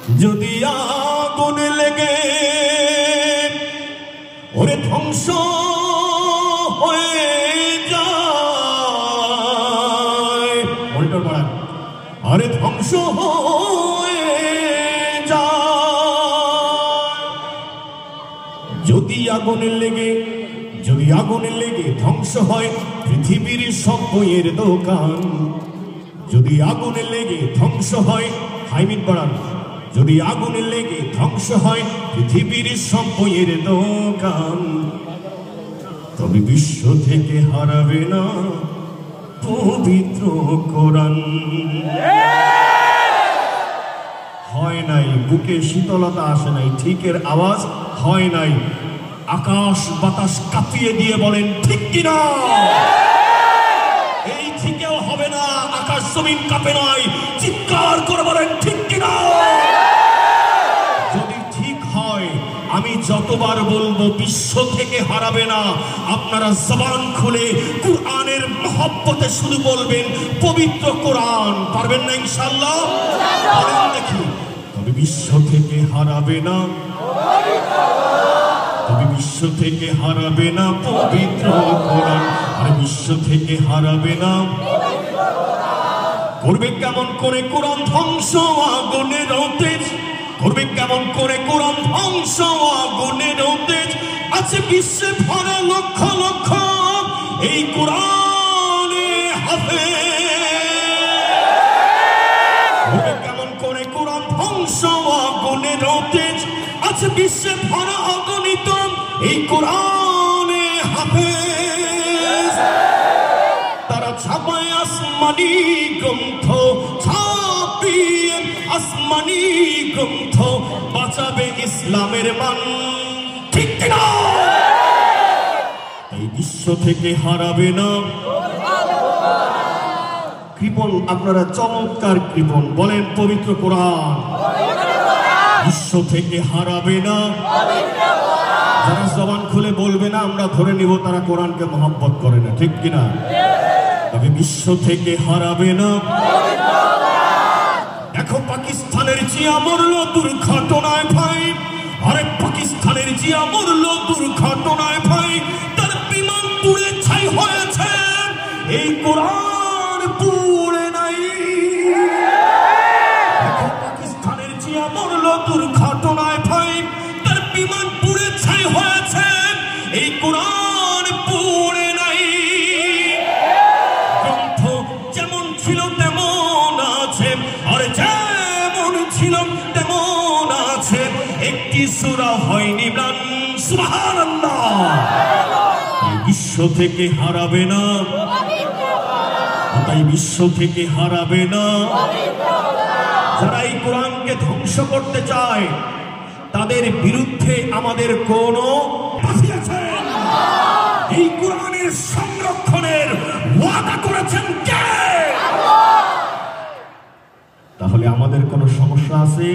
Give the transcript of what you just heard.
যদি আগুন লেগে ওরে ধ্বংস হয়ে যায়, আরে ধ্বংস হয়ে যায়। যদি আগুন লেগে ধ্বংস হয় পৃথিবীর সব বইয়ের দোকান, যদি আগুন লেগে ধ্বংস হয়, হাইমিট বাড়ান, যদি আগুন লেগে ধ্বংস হয় পৃথিবীর সব বইয়ের দোকান, তবে বিশ্ব থেকে হারাবে না পবিত্র কোরআন। হয় নাই, বুকে শীতলতা আসে নাই, ঠিকের আওয়াজ হয় নাই, আকাশ বাতাস কাঁপিয়ে দিয়ে বলেন ঠিক কিনা? এই ঠিকেও হবে না, আকাশ জমিন কাঁপে নাই, চিৎকার করে বলেন ঠিক কিনা? যদি ঠিক হয় আমি যতবার বলবো বিশ্ব থেকে হারাবে না, আপনারা জবান খুলে কুরআনের মহব্বতে শুধু বলবেন পবিত্র কোরআন। পারবেন না ইনশাআল্লাহ? বলেন দেখি। তবে বিশ্ব থেকে হারাবে না, তবে বিশ্ব থেকে হারাবে না পবিত্র কোরআন, আর বিশ্ব থেকে হারাবে না। করবে কেমন করে কোরআন ধ্বংস আগুনের তেজ, করবে কেমন করে কোরআন ধ্বংস আগুনের তেজ, আছে বিশ্বে ভরা লক্ষ লক্ষ এই কোরআনে হাফেজ। করবে কেমন করে কোরআন ধ্বংস আগুনের তেজ, আছে বিশ্বে ভরা অগণিত এই কোরআনে হাফেজ। তারা ছাপায় আসমানি গ্রন্থ, ছাপিয়ে আসমানি গ্রন্থ, বাঁচাবে ইসলামের মান, ঠিক কিনা? এই বিশ্ব থেকে হারাবে না। কৃপণ আপনারা চমৎকার কৃপণ, বলেন পবিত্র কোরআন। বিশ্ব থেকে হারাবে না। যারা জবান খুলে বলবে না আমরা ধরে নিব তারা কোরআনকে মহব্বত করে না, ঠিক কিনা? তবে বিশ্ব থেকে হারাবে না। দেখো পাকিস্তানের জিয়া মরল দুর্ঘটনায় ভাই, আরে পাকিস্তানের জিয়া মরল দুর্ঘটনায় ভাই, তার বিমান পুড়ে ছাই হয়েছে, এই কোরআন পুড়ে নাই। দেখো পাকিস্তানের জিয়া মরল দুর্ঘটনায় ভাই, তার বিমান পুড়ে ছাই হয়েছে, এই কোরআন পুড়ে নাই। গ্রন্থ যেমন ছিল তেমন আছে, আর যেমন ছিল তেমন আছে, একটি সূরা হয়নি ম্লান, সুবহানাল্লাহ। এই বিশ্ব থেকে হারাবে না, তাই বিশ্ব থেকে হারাবে না। যারা এই কোরআনকে ধ্বংস করতে চায় তাদের বিরুদ্ধে আমাদের কোনো বাজি আছে? এই কোরআনের সংরক্ষণের ওয়াদা করেছেন কে? তাহলে আমাদের কোনো সমস্যা আছে?